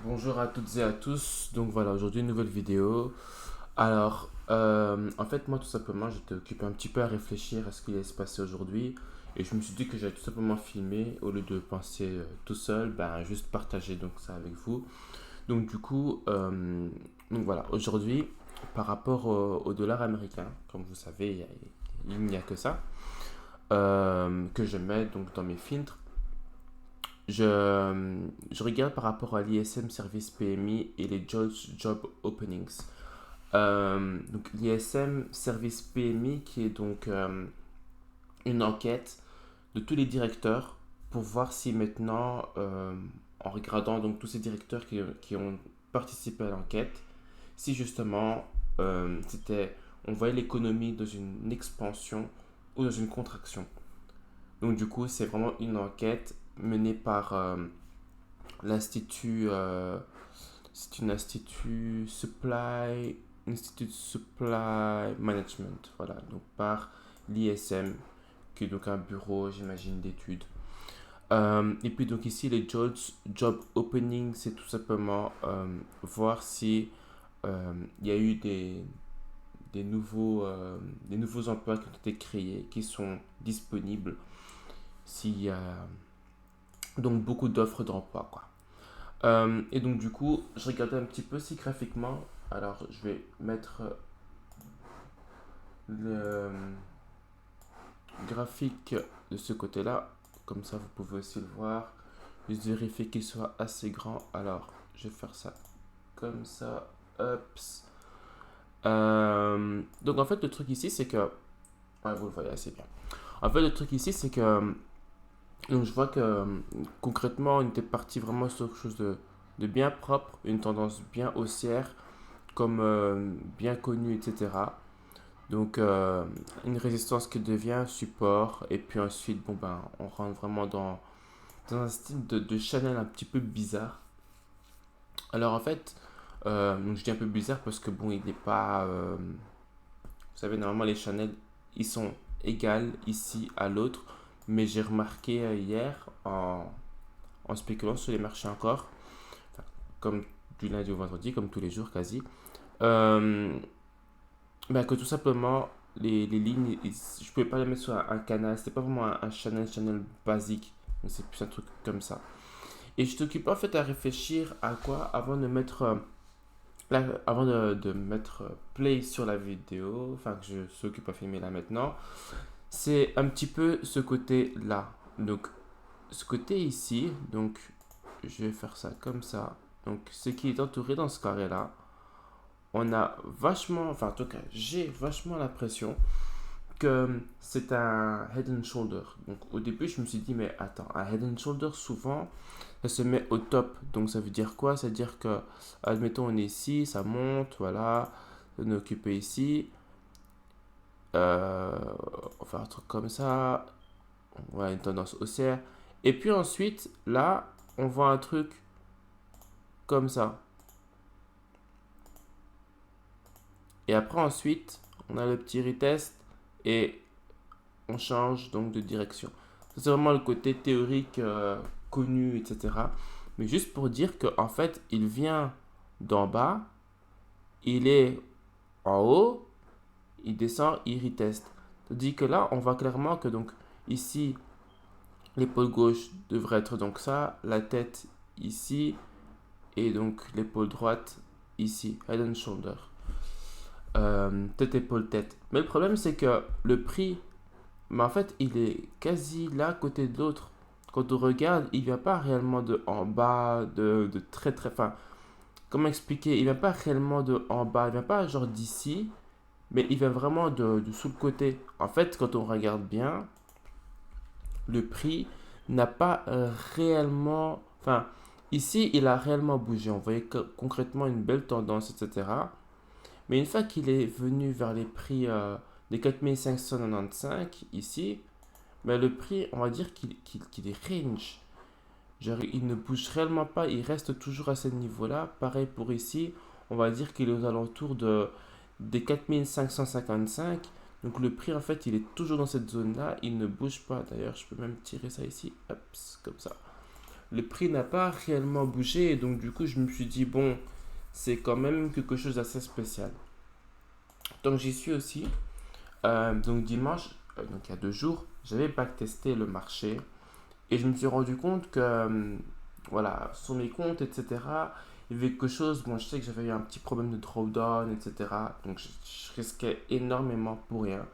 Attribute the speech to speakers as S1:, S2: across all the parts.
S1: Bonjour à toutes et à tous. Donc voilà, aujourd'hui une nouvelle vidéo. Alors, en fait, moi tout simplement, j'étais occupé un petit peu à réfléchir à ce qui allait se passer aujourd'hui. Et je me suis dit que j'allais tout simplement filmer au lieu de penser tout seul, ben juste partager donc ça avec vous. Donc du coup, donc voilà, aujourd'hui, par rapport au dollar américain, comme vous savez, il n'y a que ça que je mets donc dans mes filtres. Je regarde par rapport à l'ISM Service PMI et les Job Openings. Donc l'ISM Service PMI qui est donc une enquête de tous les directeurs pour voir si maintenant, en regardant donc tous ces directeurs qui ont participé à l'enquête, si justement on voyait l'économie dans une expansion ou dans une contraction. Donc du coup, c'est vraiment une enquête menée par l'institut, c'est une institut supply management, voilà, donc par l'ISM, qui est donc un bureau, j'imagine, d'études. Et puis donc ici, les job opening, c'est tout simplement voir si il y a eu des nouveaux emplois qui ont été créés, qui sont disponibles, s'il y a donc beaucoup d'offres d'emploi, quoi. Et donc du coup, je regardais un petit peu si graphiquement, alors je vais mettre le graphique de ce côté-là, comme ça vous pouvez aussi le voir, juste vérifier qu'il soit assez grand. Alors je vais faire ça comme ça, Ups. Donc en fait le truc ici c'est que, ouais, vous le voyez assez bien. En fait le truc ici c'est que, donc je vois que concrètement on était parti vraiment sur quelque chose de bien propre, une tendance bien haussière comme bien connu, etc. Donc une résistance qui devient support et puis ensuite bon ben on rentre vraiment dans un style de Chanel un petit peu bizarre. Alors en fait donc je dis un peu bizarre parce que bon il n'est pas vous savez normalement les Chanel ils sont égales ici à l'autre, mais j'ai remarqué hier en spéculant sur les marchés encore, enfin, comme du lundi au vendredi comme tous les jours quasi, euh, bah, que tout simplement, les lignes, je pouvais pas les mettre sur un canal. C'était pas vraiment un channel basique. Mais c'est plus un truc comme ça. Et je t'occupe en fait à réfléchir à quoi avant de mettre, avant de mettre play sur la vidéo, enfin que je s'occupe à filmer là maintenant. C'est un petit peu ce côté-là. Donc, ce côté ici, donc je vais faire ça comme ça. Donc, ce qui est entouré dans ce carré-là, on a vachement, enfin en tout cas, j'ai vachement l'impression que c'est un head and shoulder. Donc au début, je me suis dit, mais attends, un head and shoulder, souvent, ça se met au top. Donc ça veut dire quoi? Ça veut dire que, admettons, on est ici, ça monte, voilà, on est occupé ici. On va faire un truc comme ça. On voit une tendance haussière. Et puis ensuite, là, on voit un truc comme ça. Et après, ensuite, on a le petit retest et on change donc de direction. C'est vraiment le côté théorique connu, etc. Mais juste pour dire qu'en fait, il vient d'en bas, il est en haut, il descend, il reteste. Tandis que là, on voit clairement que donc ici, l'épaule gauche devrait être donc ça, la tête ici, et donc l'épaule droite ici, head and shoulder. Tête, épaule, tête. Mais le problème, c'est que le prix, mais en fait, il est quasi là, à côté de l'autre. Quand on regarde, il vient pas réellement de en bas, de très très. Enfin, comment expliquer? Il vient pas réellement de en bas, il vient pas genre d'ici, mais il vient vraiment de sous le côté. En fait, quand on regarde bien, le prix n'a pas réellement. Enfin, ici, il a réellement bougé. On voyait concrètement une belle tendance, etc. Mais une fois qu'il est venu vers les prix des 4595 ici, mais le prix, on va dire qu'il est range. Genre, il ne bouge réellement pas, il reste toujours à ce niveau-là. Pareil pour ici, on va dire qu'il est aux alentours des 4555. Donc le prix, en fait, il est toujours dans cette zone-là, il ne bouge pas. D'ailleurs, je peux même tirer ça ici, hop, comme ça. le prix n'a pas réellement bougé. Et donc, du coup, je me suis dit, bon, c'est quand même quelque chose d'assez spécial. Donc, j'y suis aussi. Donc, dimanche, donc il y a 2 jours, j'avais backtesté le marché. Et je me suis rendu compte que, voilà, sur mes comptes, etc., il y avait quelque chose. Bon, je sais que j'avais eu un petit problème de drawdown, etc. Donc, je risquais énormément pour rien.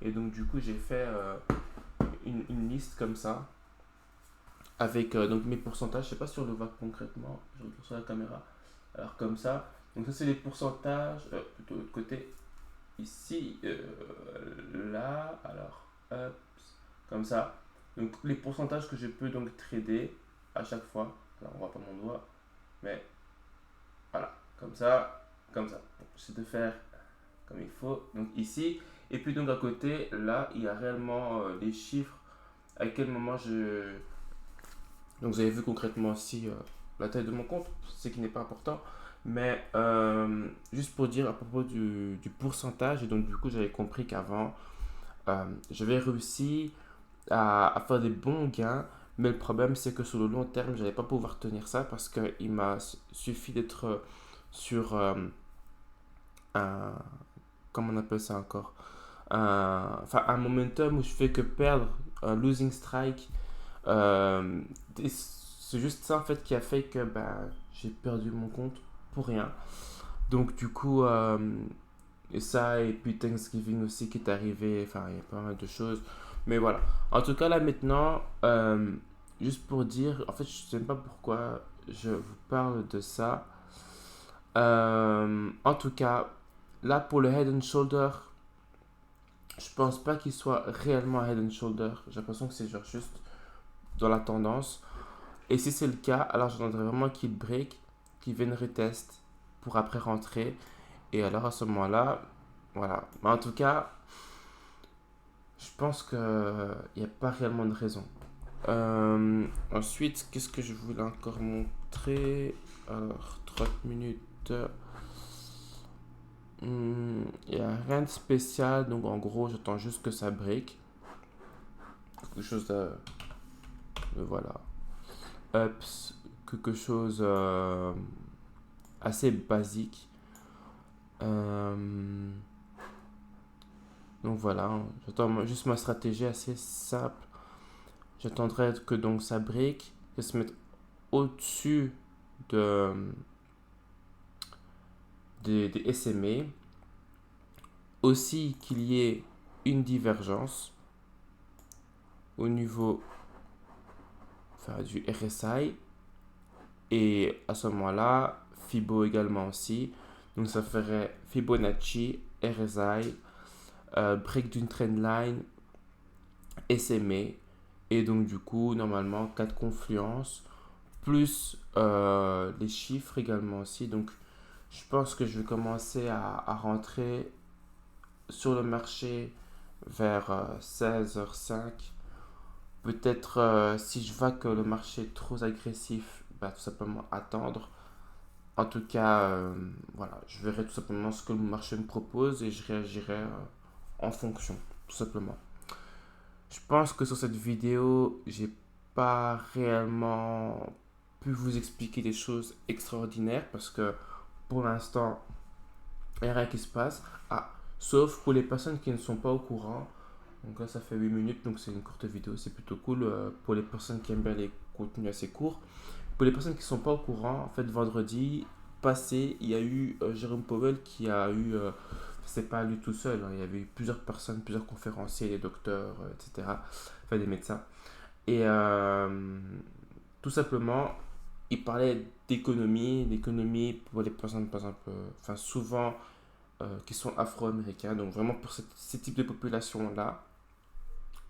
S1: Et donc, du coup, j'ai fait une liste comme ça avec donc mes pourcentages. Je sais pas si on le voit concrètement. Je regarde sur la caméra. Alors, comme ça. Donc, ça, c'est les pourcentages. Plutôt de l'autre côté. Ici, là. Alors, hop, comme ça. Donc, les pourcentages que je peux donc trader à chaque fois. Alors, on voit pas mon doigt. Mais voilà. Comme ça. Comme ça. Donc, j'essaie de faire comme il faut. Donc, ici. Et puis, donc, à côté, là, il y a réellement les chiffres. À quel moment je. Donc, vous avez vu concrètement aussi la taille de mon compte, ce qui n'est pas important. Mais juste pour dire à propos du pourcentage, et donc du coup, j'avais compris qu'avant, j'avais réussi à faire des bons gains. Mais le problème, c'est que sur le long terme, je n'allais pas pouvoir tenir ça parce qu'il m'a suffi d'être sur un. Comment on appelle ça encore? Enfin, un momentum où je fais que perdre, un losing strike. C'est juste ça en fait qui a fait que ben, j'ai perdu mon compte pour rien. Donc du coup, et ça, et puis Thanksgiving aussi qui est arrivé, enfin il y a pas mal de choses. Mais voilà. En tout cas là maintenant, juste pour dire, en fait je sais pas pourquoi je vous parle de ça. En tout cas, là pour le Head and Shoulder, je pense pas qu'il soit réellement Head and Shoulder. J'ai l'impression que c'est genre juste dans la tendance. Et si c'est le cas, alors j'attendrai vraiment qu'il break, qu'il vienne retest pour après rentrer. Et alors à ce moment-là, voilà. Mais en tout cas, je pense qu'il n'y a pas réellement de raison. Ensuite, qu'est-ce que je voulais encore montrer? Alors, 30 minutes. Il n'y a rien de spécial. Donc en gros, j'attends juste que ça break. Quelque chose de voilà. Ups, quelque chose assez basique. Euh, donc voilà, j'attends juste ma stratégie assez simple. J'attendrai que donc ça break, que se mette au-dessus de, des SMA. Aussi qu'il y ait une divergence au niveau enfin, du RSI. Et à ce moment-là, Fibo également aussi. Donc ça ferait Fibonacci, RSI, break d'une trendline, SMA. Et donc du coup, normalement, 4 confluences, plus les chiffres également aussi. Donc je pense que je vais commencer à rentrer sur le marché vers 16h05. Peut-être si je vois que le marché est trop agressif, bah, tout simplement attendre. En tout cas, voilà, je verrai tout simplement ce que le marché me propose et je réagirai en fonction, tout simplement. Je pense que sur cette vidéo, j'ai pas réellement pu vous expliquer des choses extraordinaires parce que pour l'instant, il n'y a rien qui se passe. Ah, sauf pour les personnes qui ne sont pas au courant. Donc là, ça fait 8 minutes, donc c'est une courte vidéo, c'est plutôt cool pour les personnes qui aiment bien les contenus assez courts. Pour les personnes qui ne sont pas au courant, en fait, vendredi passé, il y a eu Jérôme Powell qui a eu, c'est pas lui tout seul, hein, il y avait eu plusieurs personnes, plusieurs conférenciers, des docteurs, etc., enfin des médecins. Et tout simplement, il parlait d'économie pour les personnes, par exemple, enfin souvent qui sont afro-américains, donc vraiment pour ce type de population-là.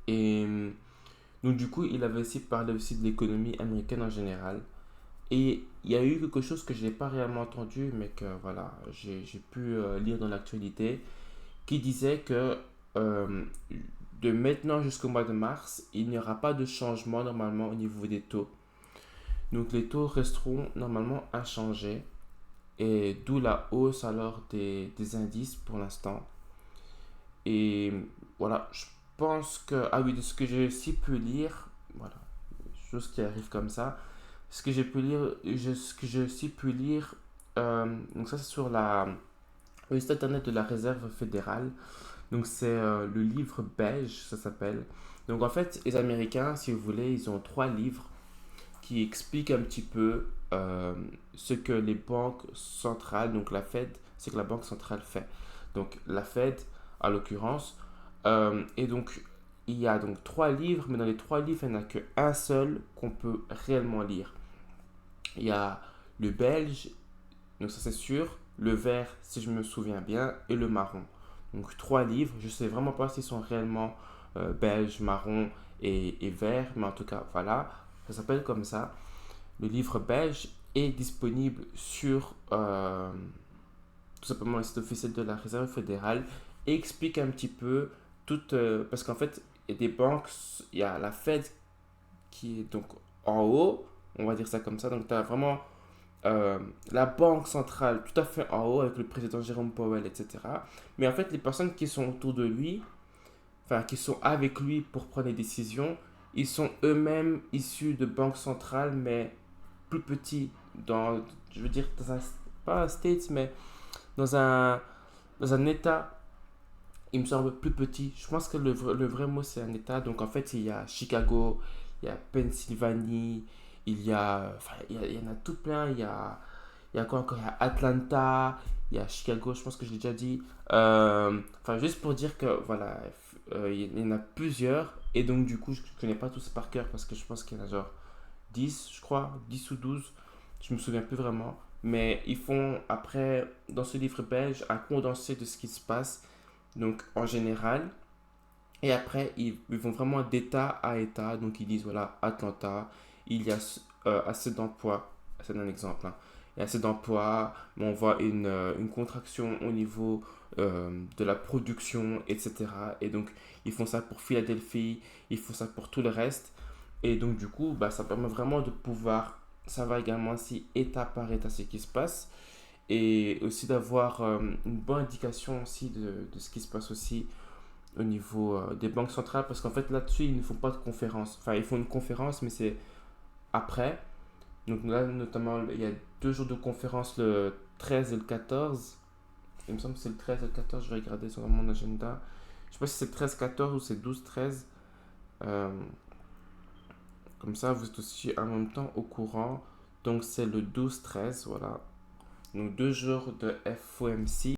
S1: Et donc du coup, il avait aussi parlé aussi de l'économie américaine en général. Et il y a eu quelque chose que je n'ai pas réellement entendu, mais que voilà, j'ai pu lire dans l'actualité, qui disait que euh, de maintenant jusqu'au mois de mars, il n'y aura pas de changement normalement au niveau des taux. Donc les taux resteront normalement inchangés, et d'où la hausse alors des indices pour l'instant. Et voilà, je pense que, ah oui, de ce que j'ai aussi pu lire, voilà, chose qui arrive comme ça, Ce que j'ai pu lire, ce que j'ai aussi pu lire, donc ça c'est sur le site internet de la Réserve fédérale. Donc c'est le livre beige, ça s'appelle. Donc en fait, les Américains, si vous voulez, ils ont trois livres qui expliquent un petit peu ce que les banques centrales, donc la Fed, c'est que la banque centrale fait. Donc la Fed, en l'occurrence, et donc il y a donc trois livres, mais dans les trois livres, il n'y en a qu'un seul qu'on peut réellement lire. Il y a le belge, donc ça c'est sûr, le vert, si je me souviens bien, et le marron. Donc trois livres, je ne sais vraiment pas s'ils sont réellement beige, marron et vert, mais en tout cas, voilà, ça s'appelle comme ça. Le livre belge est disponible sur tout simplement le site officiel de la Réserve fédérale et explique un petit peu toute. Parce qu'en fait, il y a des banques, il y a la Fed qui est donc en haut, on va dire ça comme ça. Donc, tu as vraiment la banque centrale tout à fait en haut avec le président Jérôme Powell, etc. Mais en fait, les personnes qui sont autour de lui, enfin, qui sont avec lui pour prendre des décisions, ils sont eux-mêmes issus de banques centrales, mais plus petits, je veux dire, pas un States, mais dans un, dans un État, il me semble plus petit. Je pense que le vrai mot, c'est un État. Donc, en fait, il y a Chicago, il y a Pennsylvanie, enfin, il y en a tout plein. Il y a quoi encore? Il y a Atlanta, il y a Chicago, je pense que je l'ai déjà dit. Enfin, juste pour dire que, voilà, il y en a plusieurs. Et donc, du coup, je ne connais pas tous par cœur parce que je pense qu'il y en a genre 10 je crois, 10 ou 12, je me souviens plus vraiment. Mais ils font après, dans ce livre belge, un condensé de ce qui se passe, donc en général. Et après, ils vont vraiment d'état à état. Donc ils disent, voilà, Atlanta, il y a assez d'emplois. C'est un exemple. Hein. Il y a assez d'emplois, mais on voit une contraction au niveau de la production, etc. Et donc, ils font ça pour Philadelphie, ils font ça pour tout le reste. Et donc, du coup, bah, ça permet vraiment de pouvoir savoir également si état par état ce qui se passe. Et aussi d'avoir une bonne indication aussi de ce qui se passe aussi au niveau des banques centrales. Parce qu'en fait, là-dessus, ils ne font pas de conférence. Enfin, ils font une conférence, mais c'est après. Donc là, notamment, il y a 2 jours de conférence, le 13 et le 14. Il me semble que c'est le 13 et le 14, je vais regarder sur mon agenda. Je sais pas si c'est 13-14 ou c'est 12-13. Euh, Comme ça, vous êtes aussi en même temps au courant. Donc c'est le 12-13, voilà. Donc 2 jours de FOMC.